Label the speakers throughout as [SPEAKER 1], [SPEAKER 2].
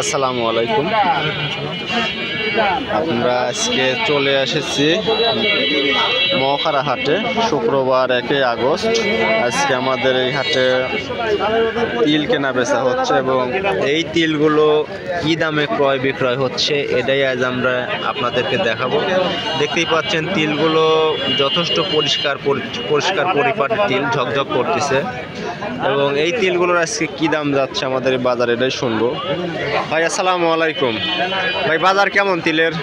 [SPEAKER 1] আসসালামু আলাইকুম। আমরা আজকে চলে এসেছি মহাখারা হাটে, শুক্রবার 1 আগস্ট। আজকে আমাদের এই হাটে তিল কেনা বেচা হচ্ছে এবং এই তিলগুলো কী দামে ক্রয় বিক্রয় হচ্ছে এটাই আজ আমরা আপনাদেরকে দেখাবো। দেখতেই পাচ্ছেন তিলগুলো যথেষ্ট পরিষ্কার পরিপাটি তিল, ঝকঝক করতেছে। এবং এই তিলগুলোর আজকে কী দাম যাচ্ছে আমাদের এই বাজারে এটাই শুনবো। ভাই আসসালামু আলাইকুম। ভাই বাজার কেমন তিলের?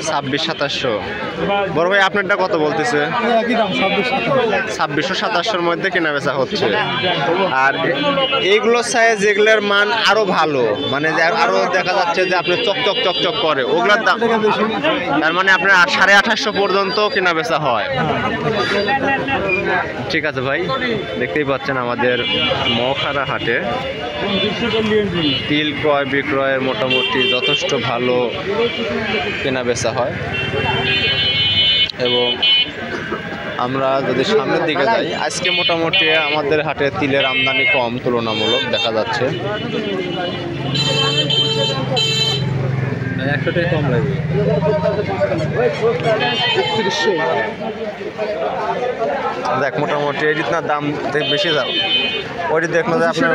[SPEAKER 1] 2600-2700। বড় ভাই আপনারটা কত বলতেছে? 2600-2700-র মধ্যে কেনা বেচা হচ্ছে। আর এইগুলোর সাইজ যেগুলোর মান আরো ভালো, মানে আরো দেখা যাচ্ছে যে আপনি চকচক চকচক করে, ওগুলোর দাম তার মানে আপনার 2850 পর্যন্ত কেনা বেচা হয়। ঠিক আছে ভাই, দেখতেই পাচ্ছেন আমাদের মহাখারা হাটে তিল ক্রয় বিক্রয়ের মোটামুটি যথেষ্ট ভালো কেনা বেচা হয়। এবং আমরা যদি সামনের দিকে যাই, আজকে মোটামুটি আমাদের হাটে তিলের আমদানি কম তুলনামূলক দেখা যাচ্ছে।
[SPEAKER 2] 100 টাকা কম লাগবে।
[SPEAKER 1] দেখ মোটামুটি এই না দাম বেশি যাও, ওইটি দেখলো যে আপনার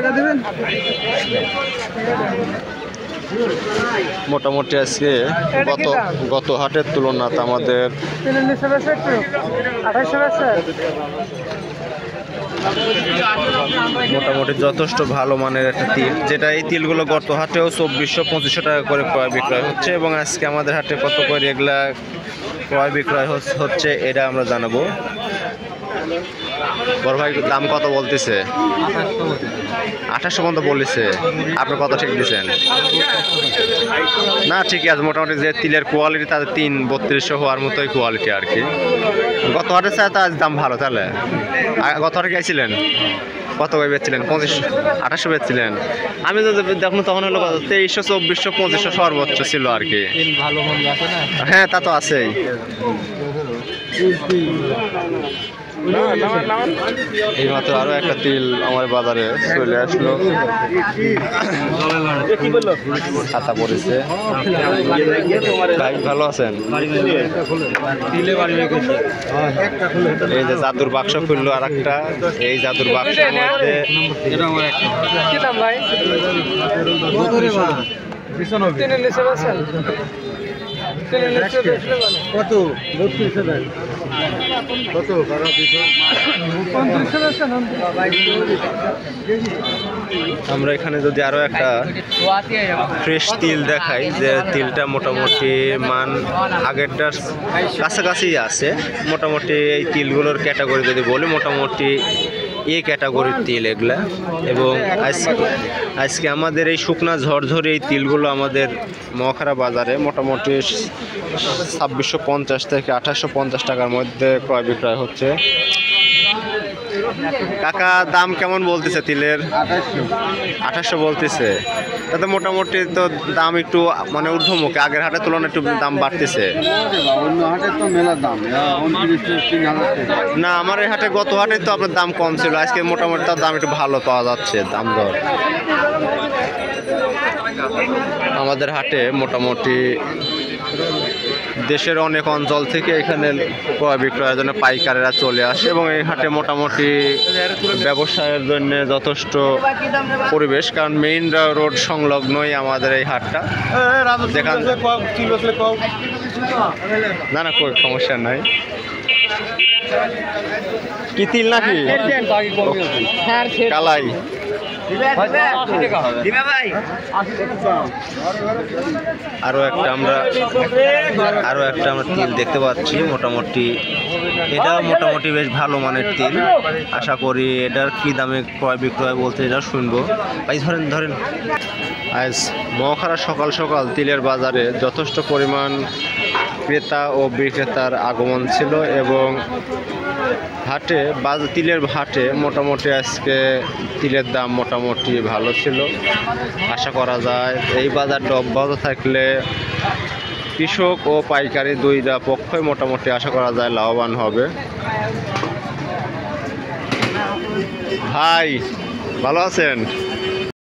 [SPEAKER 1] মোটামুটি আজকে গত হাটের তুলনাতে আমাদের মোটামুটি যথেষ্ট ভালো মানের একটা তিল, যেটা এই তিলগুলো গত হাটেও 2400-2500 টাকা করে ক্রয় বিক্রয় হচ্ছে। এবং আজকে আমাদের হাটে কত করে এগুলা ক্রয় বিক্রয় হচ্ছে এটা আমরা জানাবো। বড় ভাই দাম কত বলতেছে? 2800 পর্যন্ত বলেছে। আপনি কত ঠিক দিচ্ছেন? না ঠিকই আছে, মোটামুটি যে তিলের কোয়ালিটি তাদের 3-3200 হওয়ার মতোই কোয়ালিটি আর কি। গত হাটের চাই তার দাম ভালো। তাহলে গত হাটে গেছিলেন কত করে বেচছিলেন? 2800 বেচছিলেন। আমি যদি দেখুন তখন হলো 2300-2400-2500 সর্বোচ্চ ছিল আর কি। হ্যাঁ তা তো আছেই। এইমাত্র আরো একটা তিল আমার বাজারে চলে আসলো, ছাতা পড়েছে। ভাই ভালো আছেন? এই যে জাদুর বাক্স খুললো আর একটা, এই জাদুর বাক্সের মধ্যে আমরা এখানে যদি আরো একটা ফ্রেশ তিল দেখাই, যে তিলটা মোটামুটি মান আগেরটার কাছাকাছি আছে। মোটামুটি এই তিলগুলোর ক্যাটাগরি যদি বলি, মোটামুটি এই ক্যাটাগরির তিল এগুলা। এবং আজকে আমাদের এই শুকনা ঝরঝরে এই তিলগুলো আমাদের মহাখারা বাজারে মোটামুটি 2650 থেকে 2850 টাকার মধ্যে ক্রয় বিক্রয় হচ্ছে। কাকা দাম কেমন বলতেছে তিলের? 2800 বলতেছে। তাতে মোটামুটি তো দাম একটু মানে ঊর্ধ্বমুখী, আগের হাটের তুলনায় একটু দাম বাড়তেছে। না আমার এই হাটে গত হাটে তো আপনার দাম কম ছিল, আজকে মোটামুটি তার দাম একটু ভালো পাওয়া যাচ্ছে দাম দর। আমাদের হাটে মোটামুটি দেশের অনেক অঞ্চল থেকে এখানে ক্রয় বিক্রয়ের জন্য পাইকারেরা চলে আসে এবং এই হাটে মোটামুটি ব্যবসায়ের জন্য যথেষ্ট পরিবেশ, কারণ মেইন রোড সংলগ্নই আমাদের এই হাটটা। যেখানে না না কোনো সমস্যা নাই। কি তিল নাকি কালাই? আরো একটা আমরা তিল দেখতে পাচ্ছি। মোটামুটি এটাও মোটামুটি বেশ ভালো মানের তিল। আশা করি এটার কি দামে ক্রয় বিক্রয় বলতে এটা শুনবো। ভাই ধরেন আজ মহাখারা সকাল সকাল তিলের বাজারে যথেষ্ট পরিমাণ ক্রেতা ও বিক্রেতার আগমন ছিল এবং হাটে তিলের হাটে মোটামুটি আজকে তিলের দাম মোটামুটি ভালো ছিল। আশা করা যায় এই বাজারটা অব্যাহত থাকলে কৃষক ও পাইকারি দুইটা পক্ষই মোটামুটি আশা করা যায় লাভবান হবে। ভাই ভালো আছেন?